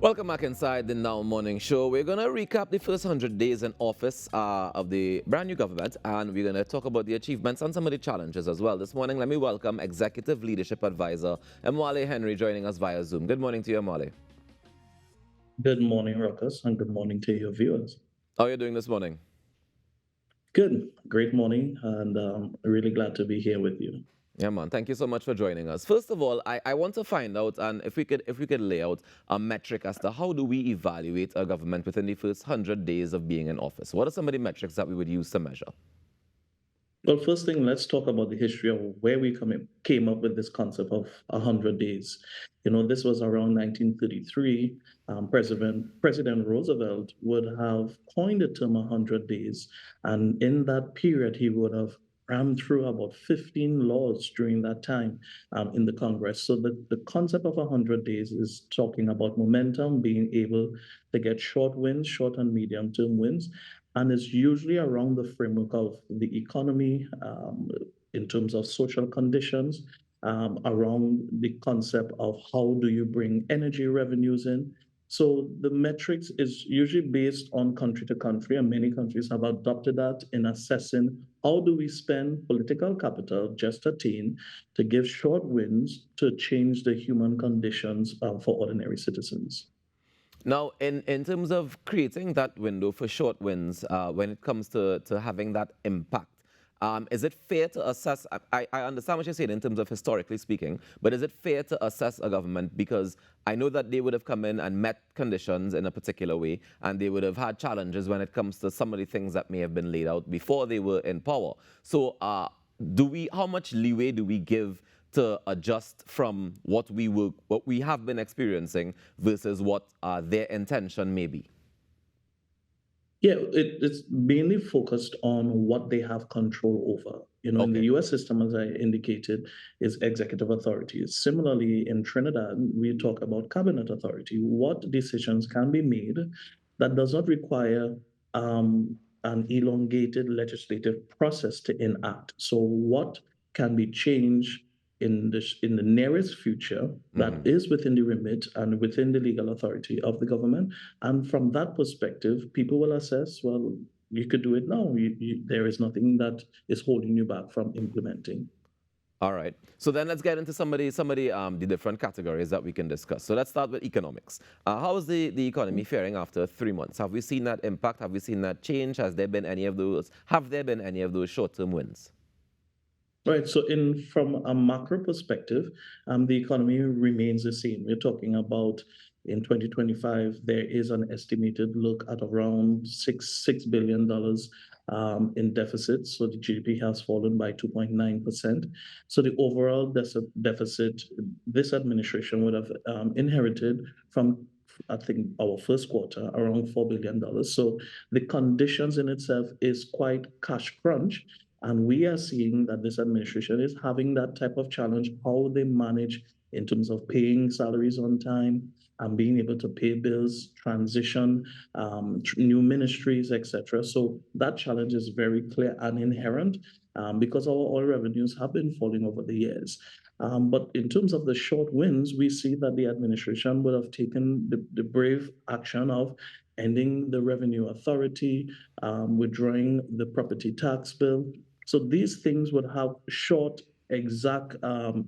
Welcome back inside the Now Morning Show. We're going to recap the first 100 days in office of the brand new government, and we're going to talk about the achievements and some of the challenges as well. This morning, let me welcome Executive Leadership Advisor Mwale Henry joining us via Zoom. Good morning to you, Mwale. Good morning, Ruckus, and good morning to your viewers. How are you doing this morning? Good, great morning, and really glad to be here with you. Yeah, man. Thank you so much for joining us. First of all, I want to find out, and if we could lay out a metric as to how do we evaluate a government within the first 100 days of being in office. What are some of the metrics that we would use to measure? Well, first thing, let's talk about the history of where we came up with this concept of 100 days. This was around 1933. President Roosevelt would have coined the term 100 days. And in that period, he would have rammed through about 15 laws during that time in the Congress. So the concept of 100 days is talking about momentum, being able to get short wins, short and medium term wins, and it's usually around the framework of the economy, in terms of social conditions, around the concept of how do you bring energy revenues in. So the metrics is usually based on country to country, and many countries have adopted that in assessing how do we spend political capital just attain to give short wins to change the human conditions for ordinary citizens. Now, in terms of creating that window for short wins, when it comes to having that impact, is it fair to assess? I understand what you're saying in terms of historically speaking, but is it fair to assess a government? Because I know that they would have come in and met conditions in a particular way, and they would have had challenges when it comes to some of the things that may have been laid out before they were in power. So, how much leeway do we give to adjust from what we have been experiencing versus what their intention may be? Yeah, it's mainly focused on what they have control over. In the Okay. US system, as I indicated, is executive authority. Similarly, in Trinidad, we talk about cabinet authority. What decisions can be made that does not require an elongated legislative process to enact? So, what can be changed in the nearest future that Hmm. is within the remit and within the legal authority of the government? And from that perspective, people will assess, well, you could do it now. There is nothing that is holding you back from implementing. All right. So then let's get into some of the different categories that we can discuss. So let's start with economics. How is the economy faring after 3 months? Have we seen that impact? Have we seen that change? Have there been any of those short-term wins? Right. So, in from a macro perspective, the economy remains the same. We're talking about in 2025, there is an estimated look at around $6 billion in deficit. So the GDP has fallen by 2.9%. So the overall deficit this administration would have inherited from, I think, our first quarter around $4 billion. So the conditions in itself is quite cash crunch, and we are seeing that this administration is having that type of challenge, how they manage in terms of paying salaries on time and being able to pay bills, transition, new ministries, etc. So that challenge is very clear and inherent, because our oil revenues have been falling over the years. But in terms of the short wins, we see that the administration would have taken the brave action of ending the revenue authority, withdrawing the property tax bill. So these things would have short, exact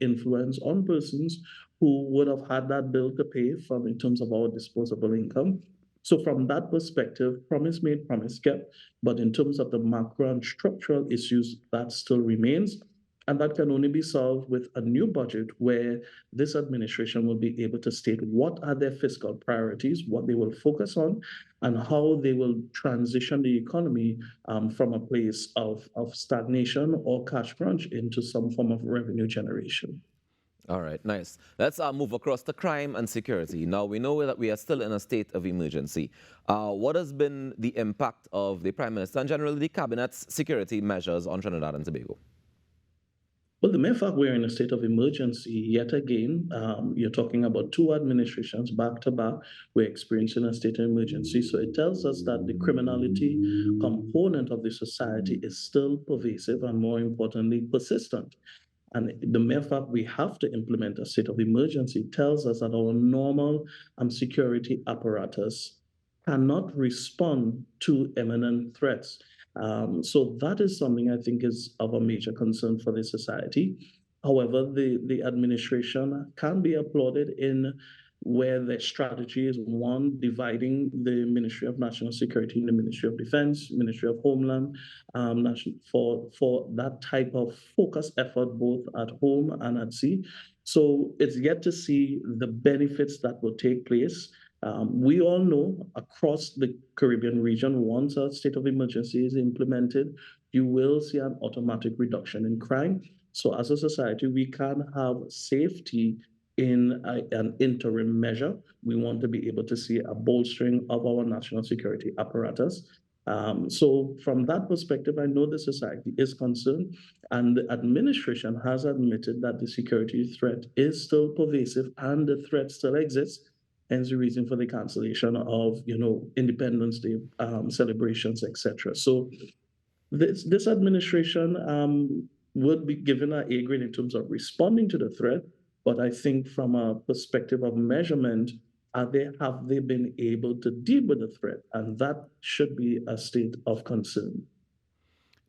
influence on persons who would have had that bill to pay from in terms of our disposable income. So from that perspective, promise made, promise kept. But in terms of the macro and structural issues, that still remains. And that can only be solved with a new budget where this administration will be able to state what are their fiscal priorities, what they will focus on, and how they will transition the economy from a place of stagnation or cash crunch into some form of revenue generation. All right, nice. Let's move across to crime and security. Now, we know that we are still in a state of emergency. What has been the impact of the Prime Minister and generally the Cabinet's security measures on Trinidad and Tobago? Well, the mere fact we're in a state of emergency, yet again, you're talking about two administrations back to back. We're experiencing a state of emergency. So it tells us that the criminality component of the society is still pervasive and, more importantly, persistent. And the mere fact we have to implement a state of emergency tells us that our normal security apparatus cannot respond to imminent threats. So that is something I think is of a major concern for the society. However, the administration can be applauded in where the strategy is one, dividing the Ministry of National Security and the Ministry of Defense, Ministry of Homeland, for that type of focused effort both at home and at sea. So it's yet to see the benefits that will take place. We all know across the Caribbean region, once a state of emergency is implemented, you will see an automatic reduction in crime. So as a society, we can have safety in an interim measure. We want to be able to see a bolstering of our national security apparatus. So from that perspective, I know the society is concerned, and the administration has admitted that the security threat is still pervasive and the threat still exists. Hence the reason for the cancellation of, Independence Day celebrations, etc. So this administration would be given an A grade in terms of responding to the threat, but I think from a perspective of measurement, have they been able to deal with the threat? And that should be a state of concern.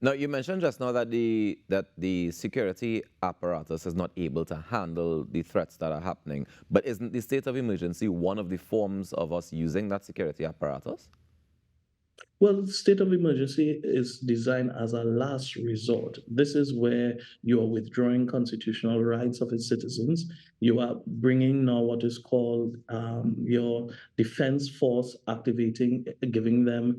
Now, you mentioned just now that the security apparatus is not able to handle the threats that are happening. But isn't the state of emergency one of the forms of us using that security apparatus? Well, state of emergency is designed as a last resort. This is where you are withdrawing constitutional rights of its citizens. You are bringing now what is called your defense force activating, giving them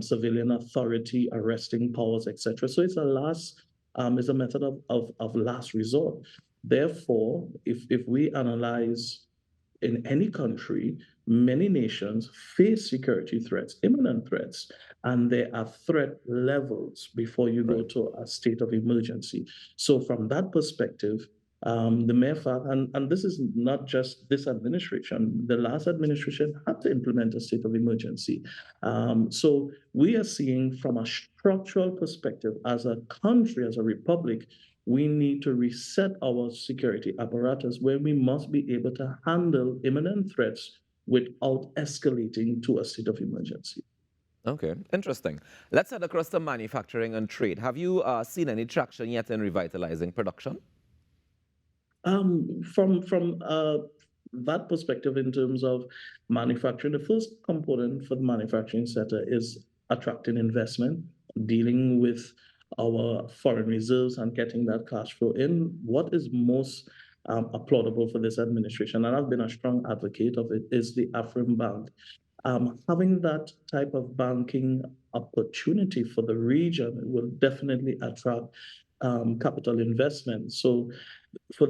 civilian authority, arresting powers, etc. So it's a method of last resort. Therefore, if we analyze in any country, many nations face security threats, imminent threats, and there are threat levels before you go Right. to a state of emergency. So, from that perspective, the mere fact, and this is not just this administration, the last administration had to implement a state of emergency. So, we are seeing from a structural perspective, as a country, as a republic, we need to reset our security apparatus where we must be able to handle imminent threats without escalating to a state of emergency. Okay, interesting. Let's head across to manufacturing and trade. Have you seen any traction yet in revitalizing production? From that perspective, in terms of manufacturing, the first component for the manufacturing sector is attracting investment, dealing with our foreign reserves and getting that cash flow in. What is most applaudable for this administration, and I've been a strong advocate of it, is the Afrim Bank. Having that type of banking opportunity for the region will definitely attract capital investment. So for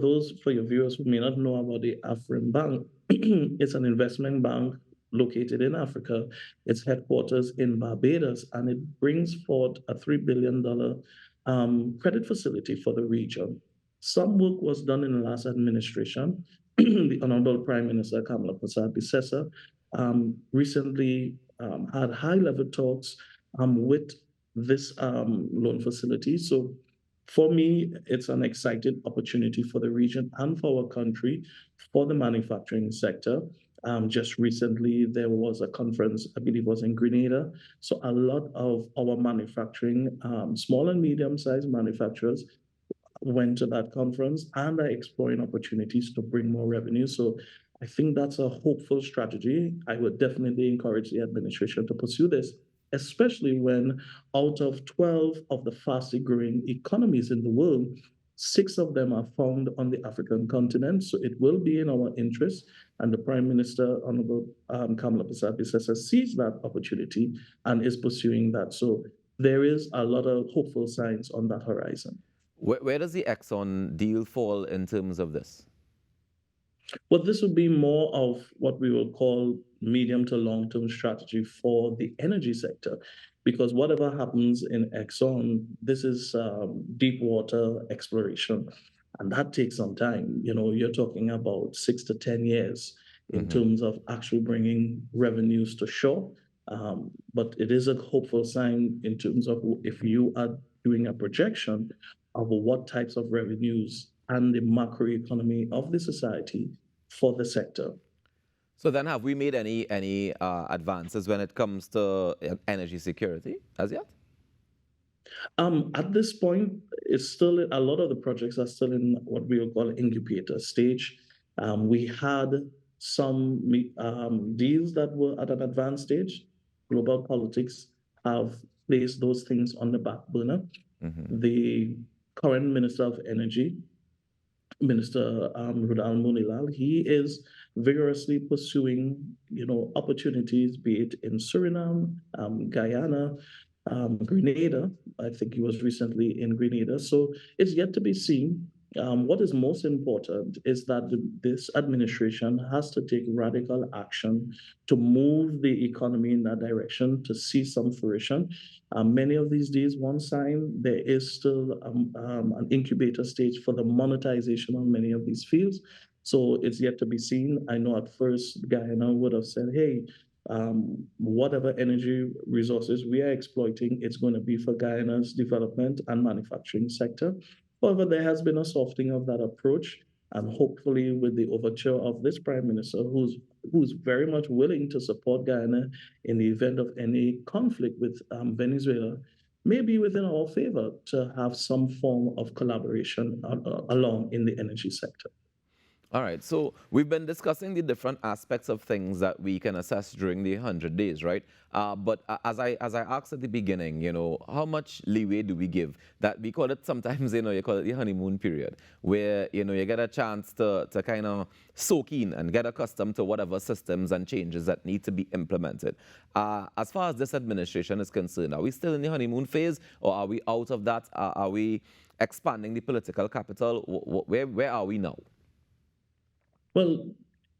your viewers who may not know about the Afrin Bank, it's an investment bank located in Africa. Its headquarters in Barbados, and it brings forth a $3 billion credit facility for the region. Some work was done in the last administration. The Honorable Prime Minister Kamala Persad-Bissessar recently had high-level talks with this loan facility. So for me, it's an exciting opportunity for the region and for our country, for the manufacturing sector. Just recently, there was a conference, I believe it was in Grenada. So a lot of our manufacturing, small and medium-sized manufacturers went to that conference and are exploring opportunities to bring more revenue. So I think that's a hopeful strategy. I would definitely encourage the administration to pursue this, especially when out of 12 of the fastest growing economies in the world, 6 of them are found on the African continent. So it will be in our interest. And the Prime Minister, Honorable Kamala Persad-Bissessar, sees that opportunity and is pursuing that. So there is a lot of hopeful signs on that horizon. Where does the Exxon deal fall in terms of this? Well, this would be more of what we will call medium to long-term strategy for the energy sector, because whatever happens in Exxon, this is deep water exploration, and that takes some time. You're talking about 6 to 10 years in Hmm. terms of actually bringing revenues to shore. But it is a hopeful sign in terms of if you are doing a projection of what types of revenues and the macroeconomy of the society for the sector. So then, have we made any advances when it comes to energy security as yet? At this point, it's still a lot of the projects are still in what we would call incubator stage. We had some deals that were at an advanced stage. Global politics have placed those things on the back burner. Mm-hmm. The current Minister of Energy, Minister Rudal Munilal, he is vigorously pursuing, opportunities, be it in Suriname, Guyana, Grenada. I think he was recently in Grenada. So it's yet to be seen. What is most important is that this administration has to take radical action to move the economy in that direction to see some fruition. Many of these deals, once signed, there is still an incubator stage for the monetization of many of these fields. So it's yet to be seen. I know at first Guyana would have said, hey, whatever energy resources we are exploiting, it's going to be for Guyana's development and manufacturing sector. However, there has been a softening of that approach, and hopefully, with the overture of this prime minister, who's very much willing to support Guyana in the event of any conflict with Venezuela, may be within our favor to have some form of collaboration along in the energy sector. All right, so we've been discussing the different aspects of things that we can assess during the 100 days, right? But as I asked at the beginning, how much leeway do we give? That we call it sometimes, you call it the honeymoon period, where, you get a chance to kind of soak in and get accustomed to whatever systems and changes that need to be implemented. As far as this administration is concerned, are we still in the honeymoon phase, or are we out of that? Are we expanding the political capital? Where are we now? Well,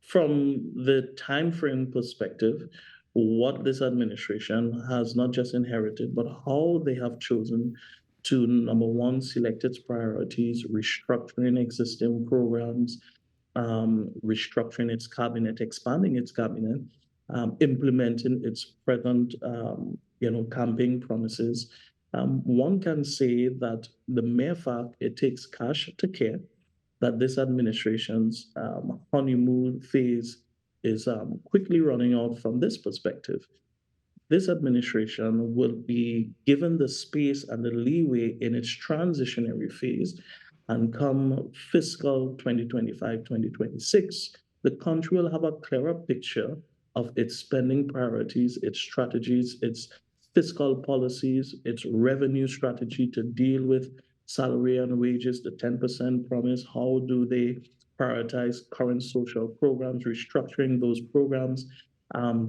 from the time frame perspective, what this administration has not just inherited, but how they have chosen to, number one, select its priorities, restructuring existing programs, restructuring its cabinet, expanding its cabinet, implementing its present, campaign promises. One can say that the mere fact it takes cash to care, that this administration's honeymoon phase is quickly running out from this perspective. This administration will be given the space and the leeway in its transitionary phase. And come fiscal 2025-2026, the country will have a clearer picture of its spending priorities, its strategies, its fiscal policies, its revenue strategy to deal with salary and wages, the 10% promise. How do they prioritize current social programs, restructuring those programs,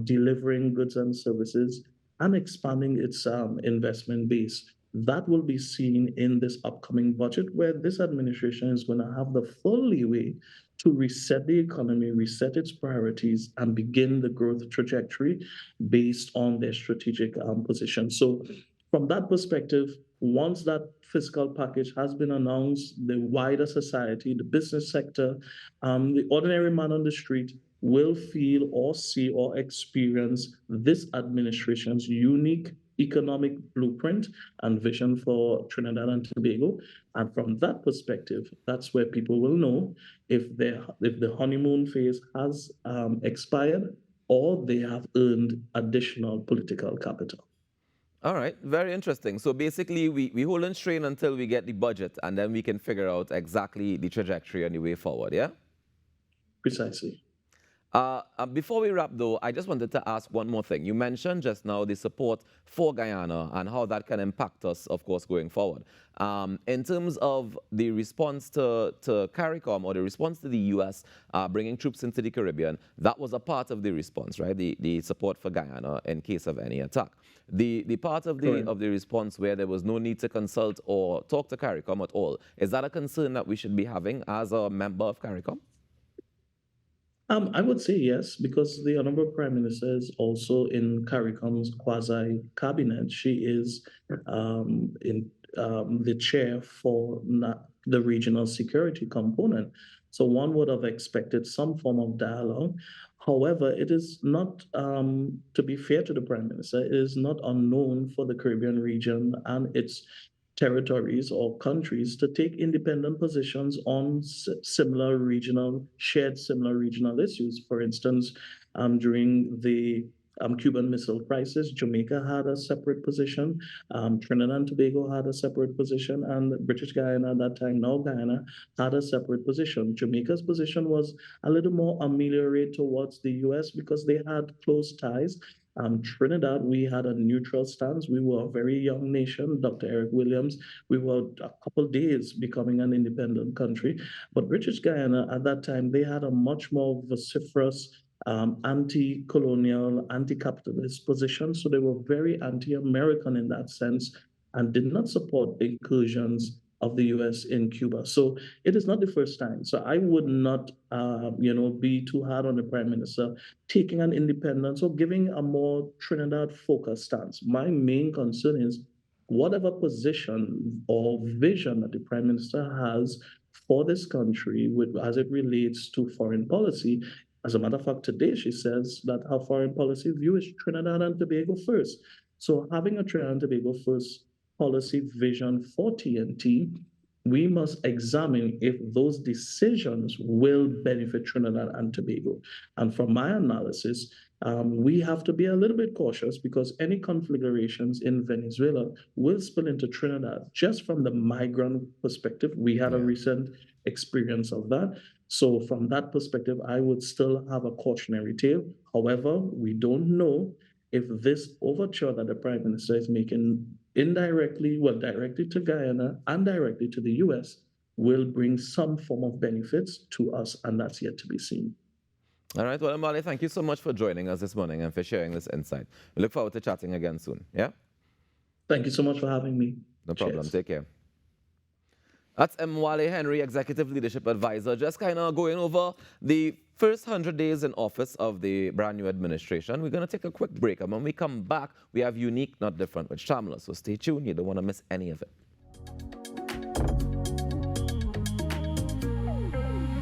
delivering goods and services, and expanding its investment base? That will be seen in this upcoming budget, where this administration is going to have the full leeway to reset the economy, reset its priorities, and begin the growth trajectory based on their strategic position. So, from that perspective, once that fiscal package has been announced, the wider society, the business sector, the ordinary man on the street will feel or see or experience this administration's unique economic blueprint and vision for Trinidad and Tobago. And from that perspective, that's where people will know if the honeymoon phase has expired or they have earned additional political capital. All right, very interesting. So basically, we hold and strain until we get the budget, and then we can figure out exactly the trajectory and the way forward, yeah? Precisely. Before we wrap, though, I just wanted to ask one more thing. You mentioned just now the support for Guyana and how that can impact us, of course, going forward. In terms of the response to CARICOM or the response to the U.S. Bringing troops into the Caribbean, that was a part of the response, right? The support for Guyana in case of any attack. The part of Correct. the response where there was no need to consult or talk to CARICOM at all, is that a concern that we should be having as a member of CARICOM? I would say yes, because the Honorable Prime Minister is also in CARICOM's quasi cabinet. She is in the chair for the regional security component. So one would have expected some form of dialogue. However, it is not, to be fair to the Prime Minister, it is not unknown for the Caribbean region and its territories or countries to take independent positions on shared similar regional issues. For instance, during the Cuban Missile Crisis, Jamaica had a separate position, Trinidad and Tobago had a separate position, and British Guyana at that time, now Guyana, had a separate position. Jamaica's position was a little more ameliorated towards the US because they had close ties. Trinidad, we had a neutral stance. We were a very young nation. Dr. Eric Williams, we were a couple days becoming an independent country. But British Guyana at that time, they had a much more vociferous anti-colonial, anti-capitalist position. So they were very anti-American in that sense and did not support incursions of the US in Cuba. So it is not the first time. So I would not, be too hard on the Prime Minister taking an independence or giving a more Trinidad-focused stance. My main concern is whatever position or vision that the Prime Minister has for this country as it relates to foreign policy. As a matter of fact, today she says that her foreign policy view is Trinidad and Tobago first. So having a Trinidad and Tobago first policy vision for TNT, we must examine if those decisions will benefit Trinidad and Tobago. And from my analysis, we have to be a little bit cautious because any conflagrations in Venezuela will spill into Trinidad. Just from the migrant perspective, we had a recent experience of that. So from that perspective, I would still have a cautionary tale. However, we don't know if this overture that the Prime Minister is making indirectly, well, directly to Guyana and directly to the US, will bring some form of benefits to us, and that's yet to be seen. All right, well, Mwale, thank you so much for joining us this morning and for sharing this insight. We look forward to chatting again soon, yeah? Thank you so much for having me. No problem, Cheers. take care. That's Mwale Henry, Executive Leadership Advisor, just kind of going over the first 100 days in office of the brand new administration. We're going to take a quick break, and when we come back, we have Unique, Not Different with Shamla. So stay tuned, you don't want to miss any of it.